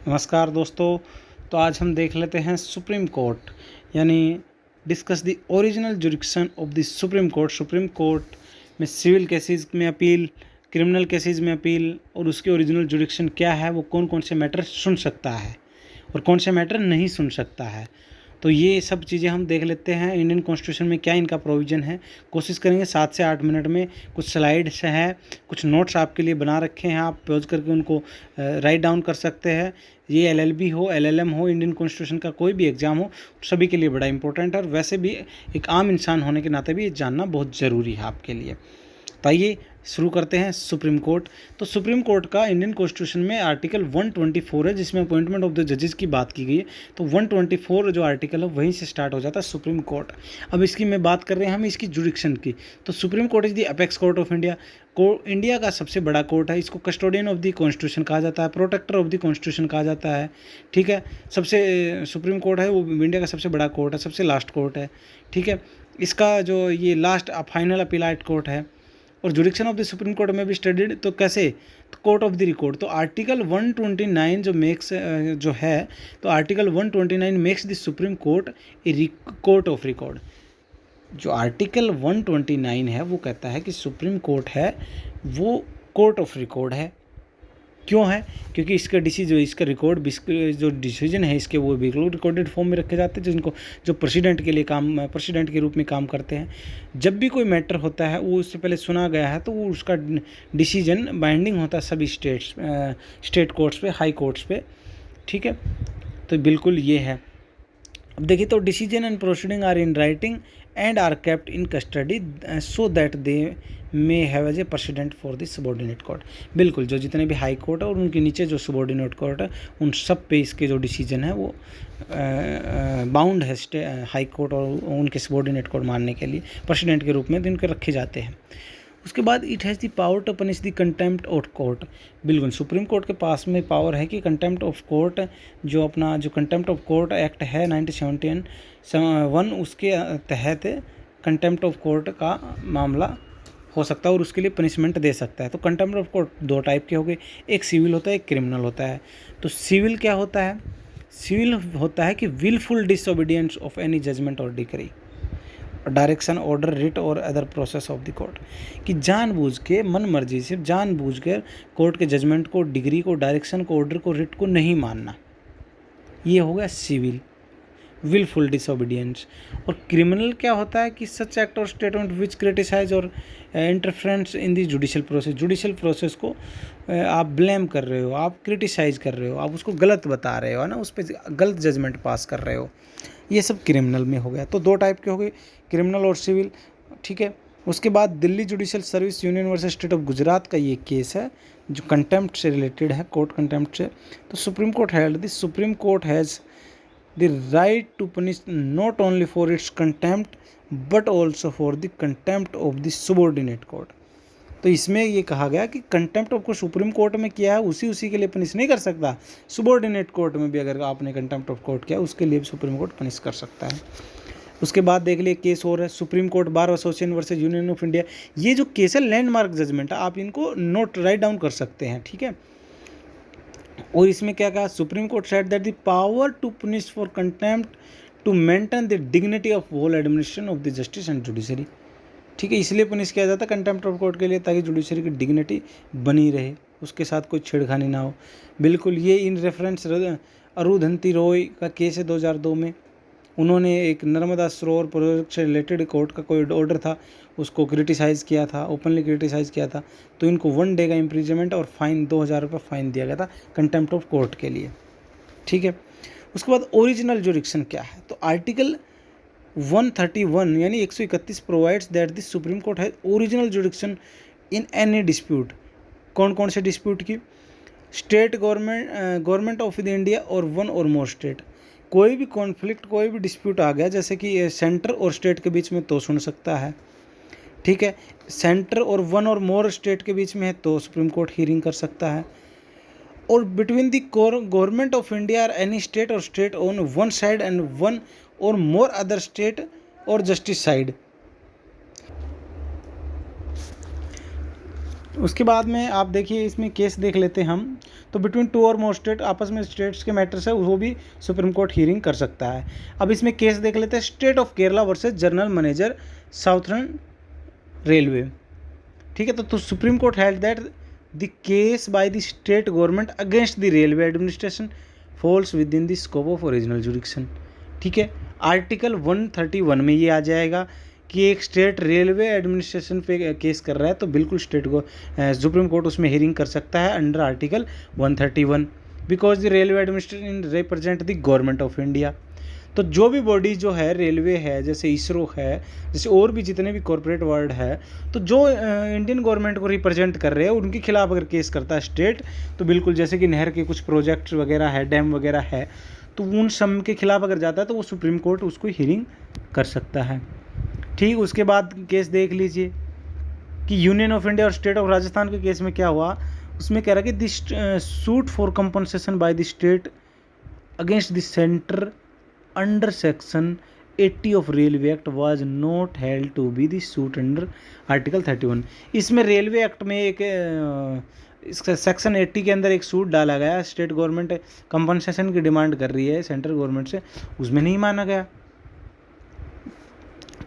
नमस्कार दोस्तों। तो आज हम देख लेते हैं सुप्रीम कोर्ट, यानी discuss the original jurisdiction of the supreme court. Supreme court में सिविल केसेस में अपील, क्रिमिनल केसेस में अपील और उसकी ओरिजिनल जुरिडिक्शन क्या है, वो कौन कौन से मैटर सुन सकता है और कौन से मैटर नहीं सुन सकता है। तो ये सब चीज़ें हम देख लेते हैं इंडियन कॉन्स्टिट्यूशन में क्या इनका प्रोविज़न है। कोशिश करेंगे 7 से 8 मिनट में। कुछ स्लाइड्स हैं, कुछ नोट्स आपके लिए बना रखे हैं, आप पॉज करके उनको राइट डाउन कर सकते हैं। ये LLB हो, LLM हो, इंडियन कॉन्स्टिट्यूशन का कोई भी एग्ज़ाम हो, सभी के लिए बड़ा इंपॉर्टेंट है। और वैसे भी एक आम इंसान होने के नाते भी ये जानना बहुत ज़रूरी है आपके लिए। तो आइए शुरू करते हैं सुप्रीम कोर्ट। तो सुप्रीम कोर्ट का इंडियन कॉन्स्टिट्यूशन में आर्टिकल 124 है, जिसमें अपॉइंटमेंट ऑफ द जजेस की बात की गई है। तो 124 जो आर्टिकल है वहीं से स्टार्ट हो जाता है सुप्रीम कोर्ट। अब इसकी मैं बात कर रहे हैं हम इसकी जुरिडिक्शन की। तो supreme court is the apex court of India. India का सबसे बड़ा कोर्ट है। इसको कस्टोडियन ऑफ द कॉन्स्टिट्यूशन कहा जाता है, प्रोटेक्टर ऑफ द कॉन्स्टिट्यूशन कहा जाता है। ठीक है, सबसे सुप्रीम कोर्ट है वो इंडिया का सबसे बड़ा कोर्ट है, सबसे लास्ट कोर्ट है। ठीक है, इसका जो ये लास्ट फाइनल अपीलाइट कोर्ट है। और jurisdiction of the supreme court में भी स्टडीड तो कैसे, तो कोर्ट ऑफ द रिकॉर्ड। तो आर्टिकल 129 जो मेक्स जो है, तो article 129 makes the supreme court a court of record. जो आर्टिकल 129 है वो कहता है कि सुप्रीम कोर्ट है वो कोर्ट ऑफ रिकॉर्ड है। क्यों है? क्योंकि इसका इसका रिकॉर्ड, जो डिसीजन है इसके, वो बिल्कुल रिकॉर्डेड फॉर्म में रखे जाते हैं, जिनको जो प्रेसिडेंट के लिए प्रेसिडेंट के रूप में काम करते हैं। जब भी कोई मैटर होता है वो उससे पहले सुना गया है तो वो उसका डिसीजन बाइंडिंग होता है सभी स्टेट कोर्ट्स पे, हाई कोर्ट्स पे। ठीक है, तो बिल्कुल ये है। अब देखिए, तो decision and proceeding are in writing and are kept in custody so that they may have as a president for the subordinate court. बिल्कुल, जो जितने भी हाई कोर्ट है और उनके नीचे जो सबॉर्डिनेट कोर्ट है, उन सब पे इसके जो डिसीजन है वो बाउंड है हाई कोर्ट और उनके सबॉर्डिनेट कोर्ट मानने के लिए प्रेसिडेंट के रूप में इनके रखे जाते हैं। उसके बाद it has the power to punish the contempt of court. बिल्कुल, सुप्रीम कोर्ट के पास में पावर है कि कंटेम्प्ट ऑफ कोर्ट, जो कंटेम्प्ट ऑफ कोर्ट एक्ट है 1971, उसके तहत कंटेम्प्ट ऑफ कोर्ट का मामला हो सकता है और उसके लिए पनिशमेंट दे सकता है। तो कंटेम्प्ट ऑफ कोर्ट 2 टाइप के हो गए, एक सिविल होता है, एक क्रिमिनल होता है। तो सिविल क्या होता है? सिविल होता है कि wilful disobedience of any judgment और डिक्री, डायरेक्शन, ऑर्डर, रिट और other process of the court, कि जानबूझ के, मन मर्जी से जानबूझ कर कोर्ट के जजमेंट को, डिग्री को, डायरेक्शन को, ऑर्डर को, रिट को नहीं मानना, ये हो गया सिविल, विलफुल डिसओबीडियंस। और क्रिमिनल क्या होता है कि सच एक्ट और स्टेटमेंट विच क्रिटिसाइज और interference in the judicial process. Judicial process को आप ब्लेम कर रहे हो, आप क्रिटिसाइज कर रहे हो, आप उसको गलत बता रहे हो, है ना, उस पर गलत जजमेंट पास कर रहे हो, ये सब क्रिमिनल में हो गया। तो 2 टाइप के हो गए, क्रिमिनल और सिविल। ठीक है, उसके बाद Delhi judicial service union versus state of Gujarat का ये केस है जो कंटेम्प्ट से रिलेटेड है, कोर्ट कंटेम्प्ट से। तो supreme court held this supreme court has the right to punish not only for its contempt but also for the contempt of the subordinate court। तो इसमें ये कहा गया कि कंटेम्प्ट ऑफ को सुप्रीम कोर्ट में किया है उसी के लिए पनिश नहीं कर सकता, सुबॉर्डिनेट कोर्ट में भी अगर आपने कंटेम्प्ट ऑफ कोर्ट किया उसके लिए भी सुप्रीम कोर्ट पनिश कर सकता है। उसके बाद देख लिए केस और है, supreme court bar association versus union of India. ये जो केस है लैंडमार्क जजमेंट है, आप इनको नोट राइट डाउन कर सकते हैं। ठीक है, और इसमें क्या कहा, supreme court said that the power to punish for contempt to maintain the dignity of whole administration of the justice and judiciary. ठीक है, इसलिए पनिश किया जाता है कंटेम्प्ट ऑफ कोर्ट के लिए, ताकि जुडिशरी की डिग्निटी बनी रहे, उसके साथ कोई छेड़खानी ना हो। बिल्कुल, ये इन रेफरेंस अरुंधति रॉय का केस है 2002 में। उन्होंने एक नर्मदा सरोवर प्रोजेक्ट से रिलेटेड कोर्ट का कोई ऑर्डर था, उसको क्रिटिसाइज़ किया था, ओपनली क्रिटिसाइज़ किया था। तो इनको 1 डे का इम्प्रिजमेंट और फाइन 2000 रुपये फाइन दिया गया था कंटेम्प्ट ऑफ कोर्ट के लिए। ठीक है, उसके बाद ओरिजिनल जुरिडिक्शन क्या है, तो आर्टिकल 131 यानी 131 provides that the supreme court है original jurisdiction in any dispute. कौन कौन से डिस्प्यूट की? State government of the India और 1 और मोर स्टेट। कोई भी कॉन्फ्लिक्ट, कोई भी डिस्प्यूट आ गया, जैसे कि सेंटर और स्टेट के बीच में तो सुन सकता है। ठीक है, सेंटर और 1 और मोर स्टेट के बीच में है तो सुप्रीम कोर्ट हियरिंग कर सकता है। और between the government of India और एनी स्टेट और स्टेट ऑन 1 साइड एंड 1 और मोर अदर स्टेट और जस्टिस साइड। उसके बाद में आप देखिए इसमें केस देख लेते हैं हम, तो बिटवीन टू और मोर स्टेट, आपस में स्टेट्स के मैटर्स है वो भी सुप्रीम कोर्ट हियरिंग कर सकता है। अब इसमें केस देख लेते हैं, state of Kerala versus general manager southern railway. ठीक है, तो supreme court held that the case by the state government against the railway administration falls within the scope of original jurisdiction. ठीक है, आर्टिकल 131 में ये आ जाएगा कि एक स्टेट रेलवे एडमिनिस्ट्रेशन पे केस कर रहा है तो बिल्कुल स्टेट को सुप्रीम कोर्ट उसमें हियरिंग कर सकता है under article 131, because the railway administration represent the government of India. तो जो भी बॉडी जो है रेलवे है, जैसे इसरो है, जैसे और भी जितने भी कॉरपोरेट वर्ल्ड है, तो जो इंडियन गवर्नमेंट को रिप्रेजेंट कर रहे हैं उनके खिलाफ अगर केस करता है स्टेट, तो बिल्कुल जैसे कि नहर के कुछ प्रोजेक्ट्स वगैरह है, डैम वगैरह है, तो उन सब के खिलाफ अगर जाता है तो वो सुप्रीम कोर्ट उसको हियरिंग कर सकता है। ठीक, उसके बाद केस देख लीजिए कि यूनियन ऑफ इंडिया और स्टेट ऑफ राजस्थान के केस में क्या हुआ। उसमें कह रहा है कि this suit for compensation by the state against the centre under section 80 of railway act was not held to be the suit under article 31। इसमें रेलवे एक्ट में एक इसका सेक्शन 80 के अंदर एक सूट डाला गया, स्टेट गवर्नमेंट कंपनसेशन की डिमांड कर रही है सेंट्रल गवर्नमेंट से, उसमें नहीं माना गया।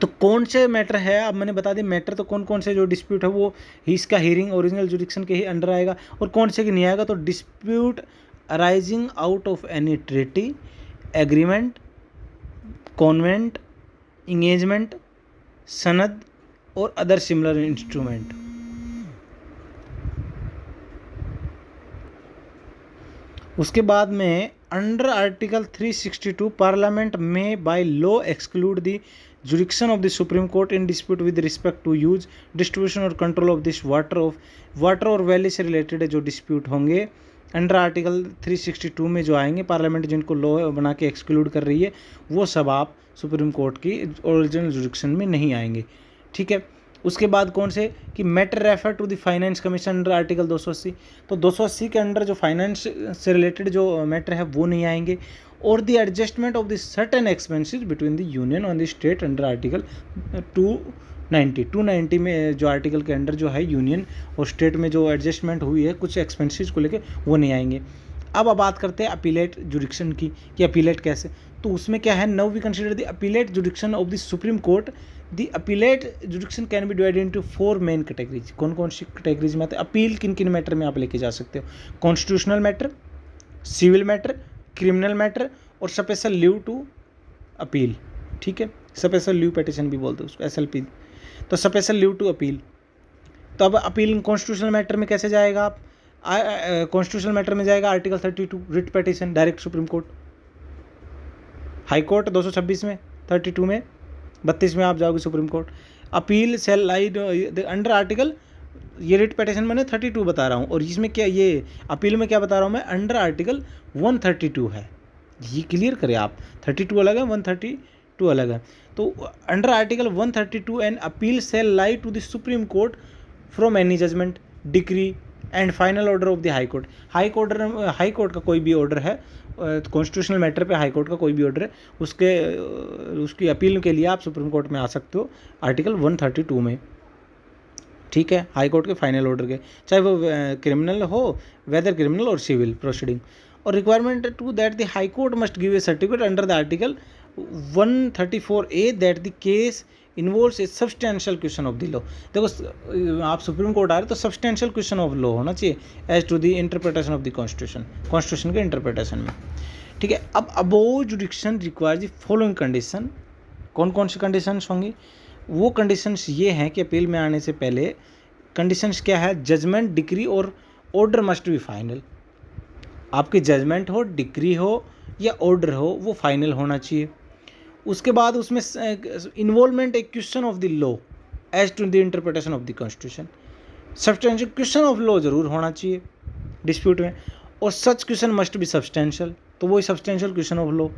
तो कौन से मैटर है, अब मैंने बता दी मैटर, तो कौन कौन से जो डिस्प्यूट है वो इसका हियरिंग ओरिजिनल जुडिक्शन के ही अंडर आएगा, और कौन से की नहीं आएगा। तो dispute arising out of any treaty, agreement, covenant, engagement, सनद और अदर सिमिलर इंस्ट्रूमेंट। उसके बाद में अंडर आर्टिकल 362 पार्लियामेंट में by law exclude the jurisdiction of the supreme court in dispute with respect to use, distribution और control of this water और valley से related जो डिस्प्यूट होंगे अंडर आर्टिकल 362 में जो आएंगे, पार्लियामेंट जिनको लॉ बना के एक्सक्लूड कर रही है, वो सब आप सुप्रीम कोर्ट की ओरिजिनल जुरिक्शन में नहीं आएंगे। ठीक है, उसके बाद कौन से कि matter refer to the finance commission under article 280, तो 280 के अंडर जो फाइनेंस से रिलेटेड जो मैटर है वो नहीं आएंगे। और the adjustment of the certain expenses between the union और द स्टेट अंडर आर्टिकल 290 में जो आर्टिकल के अंडर जो है यूनियन और स्टेट में जो एडजस्टमेंट हुई है कुछ एक्सपेंसेस को लेके, वो नहीं आएंगे। अब बात करते हैं अपीलेट जुडिक्शन की कि अपीलेट कैसे, तो उसमें क्या है, now we consider the appellate jurisdiction of the supreme court. The appellate jurisdiction can be divided into 4 main categories. कौन कौन सी कैटेगरीज में आते हैं अपील, किन किन मैटर में आप लेके जा सकते हो, constitutional matter, civil matter, criminal matter और स्पेशल लीव टू अपील। ठीक है, स्पेशल लीव पिटीशन भी बोलते हैं उसको, SLP। तो स्पेशल लीव टू अपील, तो अब अपील कॉन्स्टिट्यूशनल मैटर में कैसे जाएगा आप, कॉन्स्टिट्यूशनल मैटर में जाएगा article 32 writ petition direct supreme court, high court 226 में, 32 में, 32 में आप जाओगे सुप्रीम कोर्ट। अपील सेल लाइड अंडर आर्टिकल, ये रिट पिटीशन मैंने 32 बता रहा हूँ, और इसमें क्या ये अपील में क्या बता रहा हूँ मैं, अंडर आर्टिकल 132 है, ये क्लियर करें आप, 32 अलग है, 132 अलग है। तो under article 132 an appeal shall lie to the supreme court from any judgment, decree and final order of the high court. High court का कोई भी ऑर्डर है, कॉन्स्टिट्यूशनल मैटर पे हाई कोर्ट का कोई भी ऑर्डर है, उसकी अपील के लिए आप सुप्रीम कोर्ट में आ सकते हो आर्टिकल 132 में। ठीक है, हाई कोर्ट के फाइनल ऑर्डर के, चाहे वो क्रिमिनल हो, वेदर क्रिमिनल और सिविल प्रोसीडिंग। और requirement to that the high court must give a certificate under the article 134A that the case involves a substantial question of the law. देखो आप supreme court आ रहे तो substantial question of law होना चाहिए as to the interpretation of the constitution के interpretation में। ठीक है, अब above jurisdiction requires the following condition. कौन कौन सी कंडीशंस होंगी, वो कंडीशंस ये हैं कि अपील में आने से पहले कंडीशंस क्या है, जजमेंट, डिक्री और ऑर्डर मस्ट बी फाइनल। आपकी जजमेंट हो, डिक्री हो या ऑर्डर हो, वो फाइनल होना चाहिए। उसके बाद उसमें involvement a question of the law as to the interpretation of the constitution. Substantial question of law जरूर होना चाहिए डिस्प्यूट में, और such question must be substantial, तो वही सब्सटेंशियल क्वेश्चन ऑफ लॉ।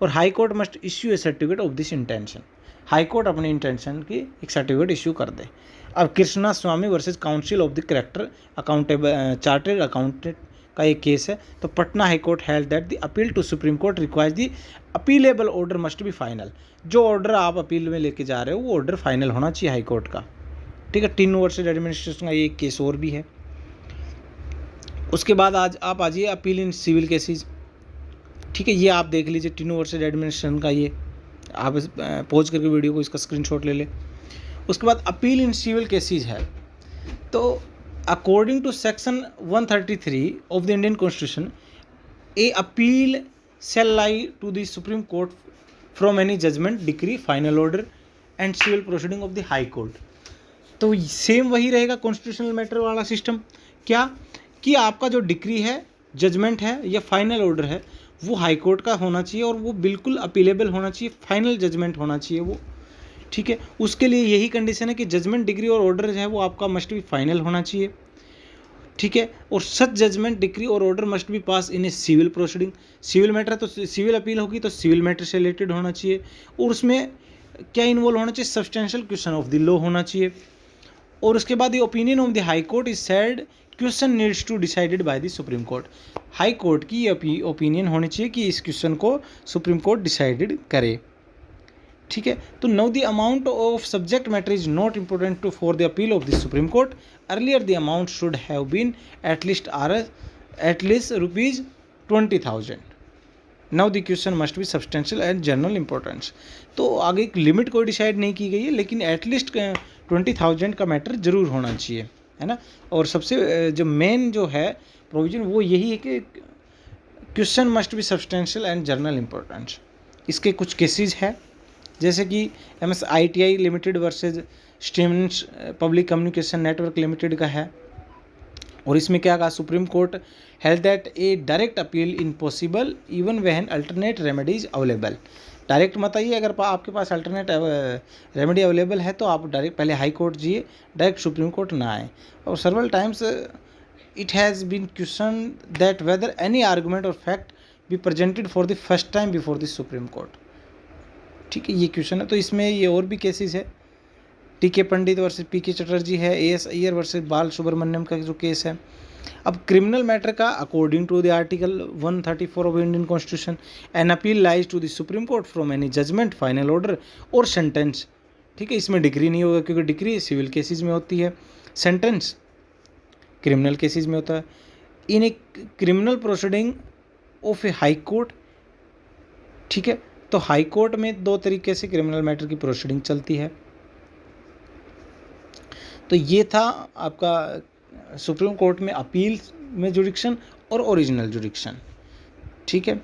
और high court must issue a certificate of this intention. High court अपनी intention की एक सर्टिफिकेट इश्यू कर दे। अब Krishna Swami versus council of the character accountable chartered accountant का एक केस है। तो Patna high court held that the appeal to supreme court requires the appealable order must be final. जो ऑर्डर आप अपील में लेके जा रहे हो वो ऑर्डर फाइनल होना चाहिए हाई कोर्ट का। ठीक है, टिन वर्सेज एडमिनिस्ट्रेशन का ये एक केस और भी है। उसके बाद आज आप आ जाइए अपील इन सिविल केसेस। ठीक है, ये आप देख लीजिए टिन वर्सेज एडमिनिस्ट्रेशन का, ये आप पॉज करके वीडियो को इसका स्क्रीनशॉट ले ले। उसके बाद अपील इन सिविल केसेस है। तो according to section 133 of the Indian constitution, a appeal shall lie to the Supreme Court from any judgment, decree, final order and civil proceeding of the High Court। तो same वही रहेगा constitutional matter वाला system. क्या कि आपका जो decree है, judgement है या फाइनल ऑर्डर है, वो हाई कोर्ट का होना चाहिए और वो बिल्कुल अपीलेबल होना चाहिए, फाइनल जजमेंट होना चाहिए वो। ठीक है, उसके लिए यही कंडीशन है कि जजमेंट, डिग्री और ऑर्डर जो है वो आपका मस्ट बी फाइनल होना चाहिए। ठीक है, और सच जजमेंट, डिक्री और order must be pass in a civil proceeding. Civil matter है तो सिविल अपील होगी तो सिविल मैटर से रिलेटेड होना चाहिए, और उसमें क्या इन्वॉल्व होना चाहिए, substantial question of the law होना चाहिए। और उसके बाद ये opinion of the high court is said question needs to decided by the supreme court. High court की ओपिनियन होनी चाहिए कि इस क्वेश्चन को सुप्रीम कोर्ट डिसाइडेड करे। ठीक है, तो now the amount of subject matter is not important to for the appeal of the supreme court. Earlier the amount should have been at least rupees 20,000। Now the question must be substantial and general importance. तो आगे एक limit कोई decide नहीं की गई है, लेकिन at least 20,000 का मैटर जरूर होना चाहिए, है ना। और सबसे जो मेन जो है प्रोविजन वो यही है कि question must be substantial and general importance. इसके कुछ केसेस है, जैसे कि MSITI limited versus Siemens public communication network limited का है। और इसमें क्या कहा, supreme court held that a direct appeal impossible even when alternate remedies available. Direct मत आइए, अगर आपके पास अल्टरनेट रेमेडी अवेलेबल है तो आप डायरेक्ट पहले हाई कोर्ट जाइए, डायरेक्ट सुप्रीम कोर्ट ना आए। और several times it has been question that whether any argument और fact be presented for the first time before the supreme court. ठीक है, ये क्वेश्चन है। तो इसमें ये और भी केसेस है, TK पंडित वर्सेस PK चटर्जी है, AS अय्यर वर्सेस बाल सुब्रमण्यम का जो केस है। अब क्रिमिनल मैटर का according to the article 134 of Indian constitution, an appeal lies to the supreme court from any judgment, final order और सेंटेंस। ठीक है, इसमें डिग्री नहीं होगा क्योंकि डिग्री सिविल केसेस में होती है, सेंटेंस क्रिमिनल केसेस में होता है। In a criminal proceeding of a high court. ठीक है, तो हाई कोर्ट में दो तरीके से क्रिमिनल मैटर की प्रोसीडिंग चलती है। तो ये था आपका सुप्रीम कोर्ट में अपील में जुडिक्शन और ओरिजिनल जुडिक्शन। ठीक है।